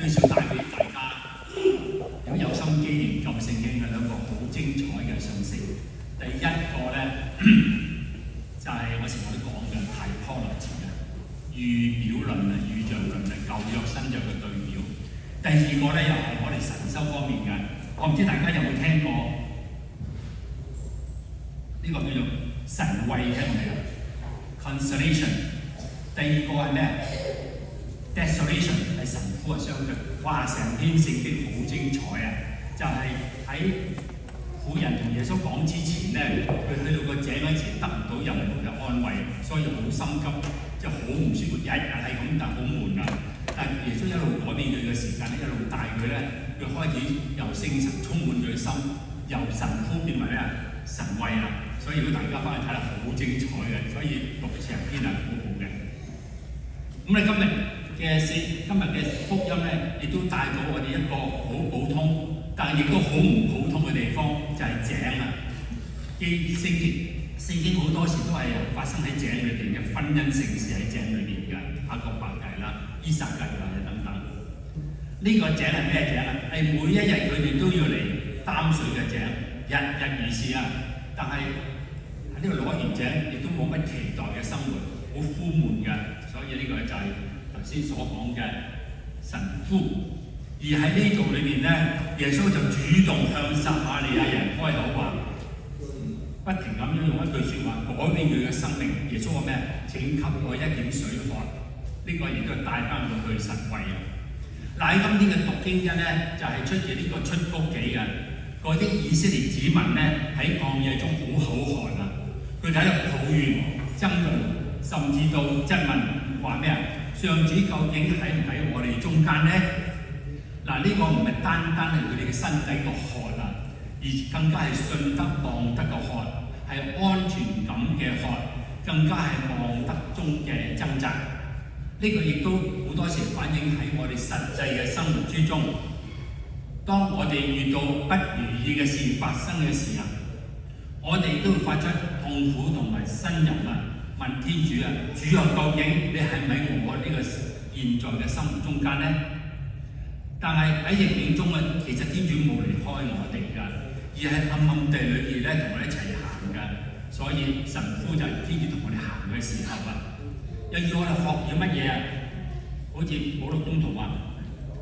最少帶俾大家，如果有心機研究聖經嘅兩個好精彩嘅信息。第一個咧就係我成日都講嘅 typology 啊，預表論啊、預象論啊，舊約新約嘅對表。第二個咧又係我哋神修方面嘅，我唔知大家有冇聽過呢個叫做神位，聽過未啊 ？Constellation。第二個係咩啊 ？Desolation 係神夫啊相對，哇！成篇聖經好精彩啊！就係喺婦人同耶穌講之前咧，佢去到個井嗰時得唔到任何嘅安慰，所以好心急，即係好唔舒服，日日係咁，但係好悶啊！但係耶穌一路改變佢嘅時間咧，一路帶佢咧，佢開始由聖神充滿佢嘅心，由神夫變為咩啊神位啦。所以如果大家翻去睇啦，好精彩嘅，所以讀成篇係好好嘅。咁你今日嘅福音咧，亦都帶到我哋一個好普通，但係亦都好唔普通嘅地方，就係井啊！聖經好多時都係發生喺井裏邊嘅，婚姻盛事喺井裏邊嘅，雅各伯提啦、以撒計劃等等。呢個井係咩井啊？係每一日佢哋都要嚟擔水嘅井，日日如是啊！但係喺呢度攞完井，亦都冇乜期待嘅生活，好枯悶嘅。所以呢個就係頭先所講嘅神夫。而喺呢度裏邊咧，耶穌就主動向撒瑪利亞人開口話，不停咁樣用一句説話改變佢嘅生命。耶穌話咩？請給我一點水喝。呢個亦都係帶翻佢去神位啊！嗱，喺今天嘅讀經一咧，就係出自呢個出谷記嘅。嗰啲以色列子民咧喺曠野中好口渴啊！佢哋喺度抱怨、爭論，甚至到質問話咩啊？上主究竟喺唔喺我哋中間咧？嗱，呢個唔係單單係佢哋嘅身體個渴啊，而更加係信德望德個渴，係安全感嘅渴，更加係望德中嘅掙扎。呢個亦都好多時反映喺我哋實際嘅生活之中。當我哋遇到不如意嘅事發生嘅時候，我哋都會發出痛苦同埋呻吟啊，問天主啊，主啊，究竟你係咪喺我呢個現在嘅生活中間咧？但係喺逆境中啊，其實天主冇離開我哋㗎，而係暗暗地裏邊咧同我哋一齊行㗎。所以神夫就係天主同我哋行嘅時候啊，又要我哋學要乜嘢啊？好似保祿宗徒話，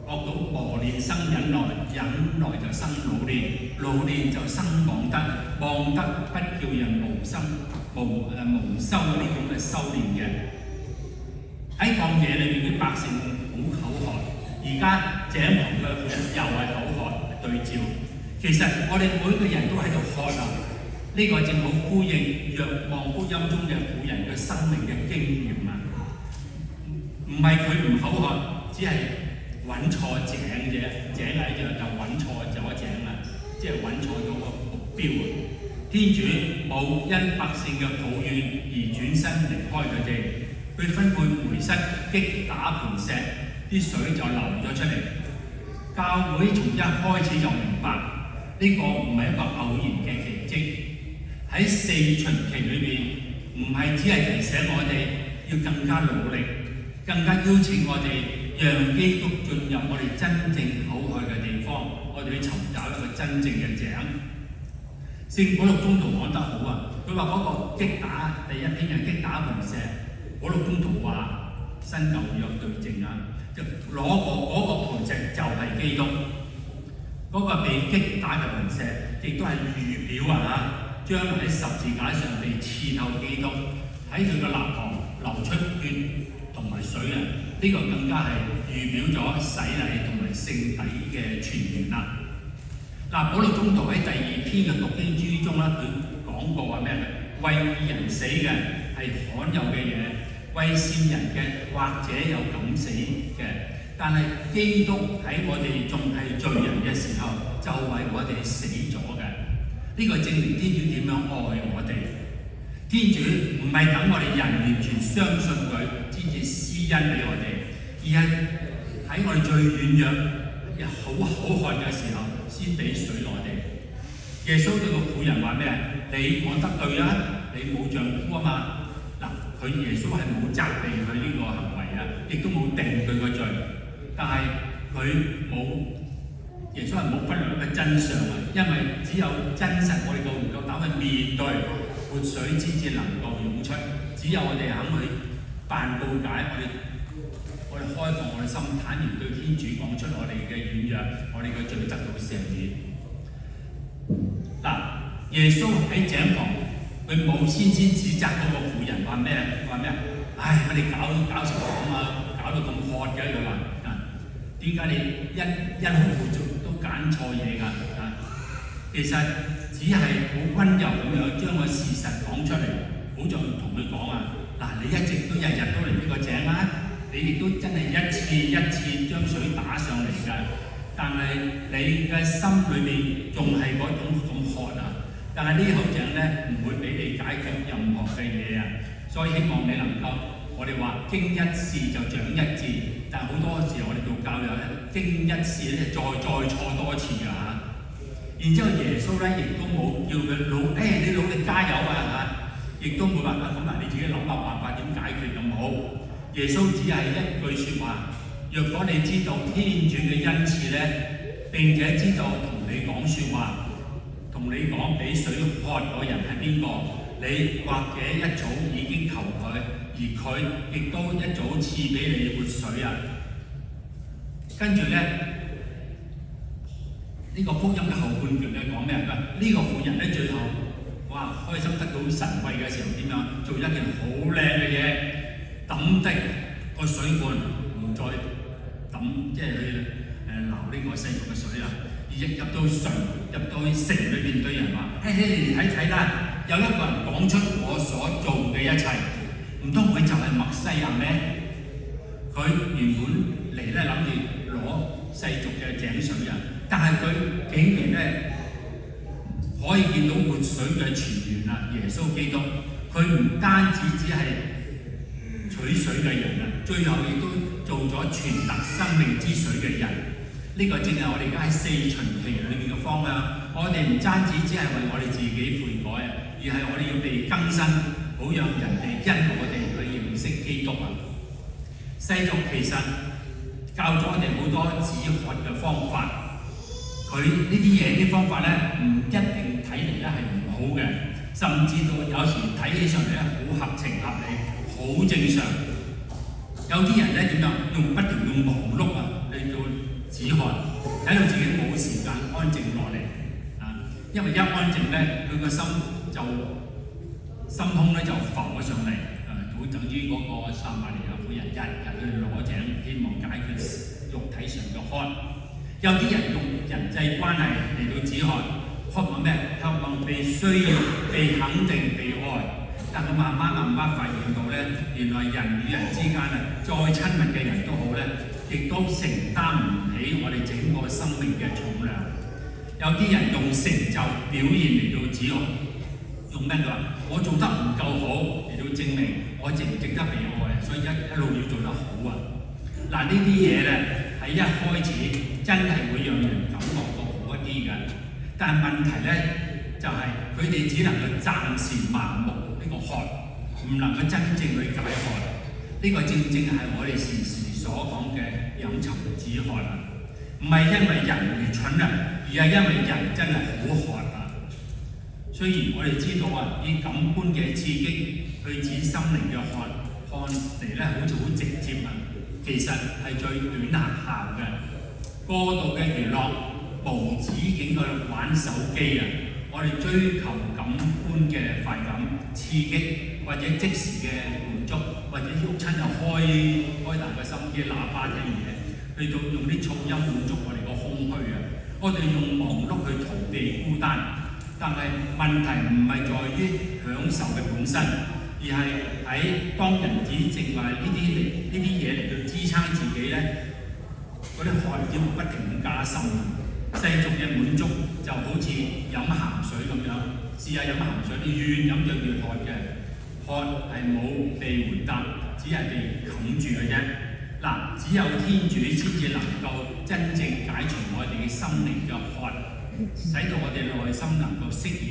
學到磨練生忍耐，忍耐就生老練，老練就生望德，望德不叫人無修呢種嘅修練嘅。喺曠野裏邊啲百姓好口渴，而家井旁嘅婦人又係口渴對照。其實我哋每個人都喺度渴啊！呢個正好呼應《若望福音》中嘅婦人嘅生命嘅經驗啊！唔係佢唔口渴，只係揾錯井啫，井喺度就揾錯咗井啦，即係揾錯咗個目標啊！天主冇因百姓嘅抱怨而轉身離開佢哋，佢分配梅瑟擊打磐石，啲水就流咗出嚟。教會從一開始就明白呢個唔係一個偶然嘅奇蹟，喺四旬期裏邊，唔係只係提醒我哋要更加努力，更加邀請我哋讓基督進入我哋真正口渴嘅地方，我哋去尋找一個真正嘅井。聖保祿宗徒講得好啊，佢話嗰個擊打第一篇嘅擊打磐石，保祿宗徒話新舊約對證啊，就攞嗰個磐石就係基督，嗰個被擊打嘅磐石亦都係預表啊，將來喺十字架上被刺透基督，喺佢嘅肋旁流出血同埋水啊！呢個更加係預表咗洗禮同埋聖體嘅傳源啦。嗱，保祿宗徒喺第二篇嘅讀經書中咧，佢講過話咩咧？為義人死嘅係罕有嘅嘢，為善人嘅或者有敢死嘅，但係基督喺我哋仲係罪人嘅時候，就為我哋死咗嘅。呢個證明天主點樣愛我哋。天主唔係等我哋人完全相信佢先至施恩俾我哋，而係喺我哋最軟弱、好口渴嘅時候先俾水我哋。耶穌對個婦人話咩？你講得對啊，你冇丈夫啊嘛。嗱，佢耶穌係冇責備佢呢個行為啊，亦都冇定佢個罪，但係佢冇耶穌係冇忽略一個真相啊，因為只有真實我哋夠唔夠膽去面對活水先至能夠湧出，只有我哋肯去辦告解，我哋開放我哋心，坦然對天主講出我哋嘅軟弱，我哋嘅罪得到赦免。嗱，耶穌喺井旁，佢冇先指責嗰個婦人話咩？唉，我哋搞成咁啊，搞到咁渴嘅佢話啊，點解你一毫都揀錯嘢㗎啊？其實只係好溫柔咁樣將個事實講出嚟，好像同佢講啊，嗱，你一直都日日都嚟呢個井啊，你亦都真係一次一次將水打上嚟㗎，但係你嘅心裏面仲係嗰種咁渴啊！但係呢口井咧唔會俾你解決任何嘅嘢啊，所以希望你能夠，我哋話經一事就長一智，但係好多時我哋做教友咧，經一事咧再錯多次㗎嚇。然之後耶穌咧亦都冇叫佢你努力加油啊嚇，亦都冇話咁你自己諗下辦法點解決咁好。耶穌只係一句説話，若果你知道天主嘅恩賜咧，並且知道同你講説話。同你講俾水渴嗰人係邊個？你或者一早已經求佢，而佢亦都一早賜俾你活水啊！跟住咧，呢個福音嘅後半段咧講咩？呢個婦人咧最後，哇！開心得到神慰嘅時候點樣？做一件好靚嘅嘢，抌低個水罐，唔再抌，即係去撈呢個世俗嘅水啦。入到城裏邊對人話：你嚟睇睇啦！有一個人講出我所做嘅一切，唔通佢就係默西亞咩？佢原本嚟咧諗住攞世俗嘅井水啊，但係佢竟然咧可以見到活水嘅泉源啊！耶穌基督，佢唔單止只係取水嘅人啊，最後亦都做咗傳達生命之水嘅人。呢個正係我哋而家喺四旬期裏面嘅方向。我哋唔單止只係為我哋自己悔改啊，而係我哋要被更新，好讓人哋因我哋去認識基督啊。世俗其實教咗我哋好多止渴嘅方法，佢呢啲嘢啲方法咧唔一定睇嚟咧係唔好嘅，甚至到有時睇起上嚟咧好合情合理，好正常。有啲人咧點樣不斷用忙碌啊嚟到止渴，睇到自己冇時間安靜落嚟啊！因為一安靜咧，佢個心胸咧就浮咗上嚟好等於嗰個撒瑪利亞婦人日日去攞井，希望解決肉體上嘅渴。有啲人用人際關係嚟到止渴，渴望咩？渴望被需要、被肯定、被愛。但佢慢慢發現到咧，原來人與人之間再親密嘅人都好咧，亦都承擔唔起我哋整個生命嘅重量。有啲人用成就表現嚟到止渴，用咩㗎？我做得唔夠好嚟到證明我值唔值得被愛，所以一路要做得好啊！嗱，呢啲嘢咧喺一開始真係會讓人感覺到好一啲嘅，但係問題咧就係佢哋只能夠暫時盲目呢個渴，唔能夠真正去解渴。呢個正係我哋時所講嘅飲鴆止渴啊！唔係因為人愚蠢啊，而係因為人真係好渴啊！雖然我哋知道啊，以感官嘅刺激去止心靈嘅渴，看嚟咧好似好直接啊，其實係最短效嘅。過度嘅娛樂，無止境嘅玩手機啊！我哋追求感官嘅快感、刺激或者即時嘅滿足，或者喐親就開大個心機喇叭聽嘢，去到用啲噪音滿足我哋個空虛啊！我哋用忙碌去逃避孤單，但係問題唔係在於享受嘅本身，而係喺當人只淨係呢啲嘢嚟到支撐自己咧，嗰啲渴只會不停咁加深。世俗嘅滿足就好似飲鹹水咁樣，試下飲鹹水，你越飲就越渴嘅，渴係冇被回答，只係被冚住嘅啫。嗱，只有天主先至能夠真正解除我哋嘅心靈嘅渴，使到我哋內心能夠釋然。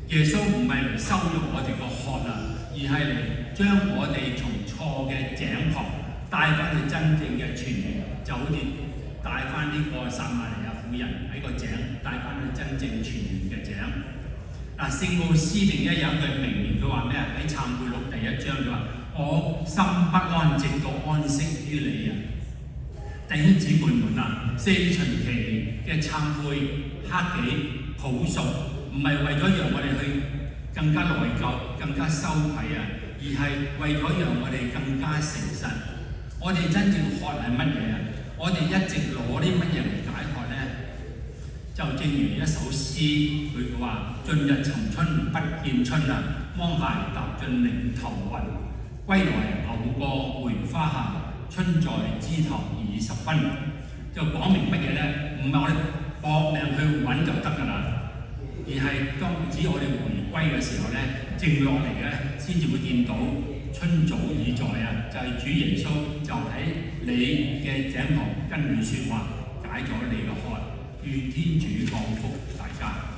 耶穌唔係嚟羞辱我哋個渴啊，而係嚟將我哋從錯嘅井旁帶翻去真正嘅泉源，就好似帶翻呢個撒瑪利亞婦人喺個井帶翻去真正泉源嘅井。嗱，聖奧斯定有一句名言，佢話咩啊？喺懺悔錄第1章，佢話：我心不安，直到安息於你啊！弟兄姊妹們啊，四旬期嘅懺悔、克己、抱贖，唔係為咗讓我哋去更加內疚、更加羞愧啊，而係為咗讓我哋更加誠實。我哋真正學係乜嘢啊？我哋一直攞啲乜嘢嚟解學呢？就正如一首詩，佢話：進入尋春不見春啊，芒鞋踏進嶺頭雲。歸來偶過梅花下，春在枝頭20分。就講明乜嘢呢？唔係我哋搏命去揾就得㗎啦，而係當只我哋回歸嘅時候呢，靜落嚟嘅先至會見到春早已在啊！就係主耶穌就喺你嘅井旁跟你説話，解咗你嘅渴。願天主降福大家。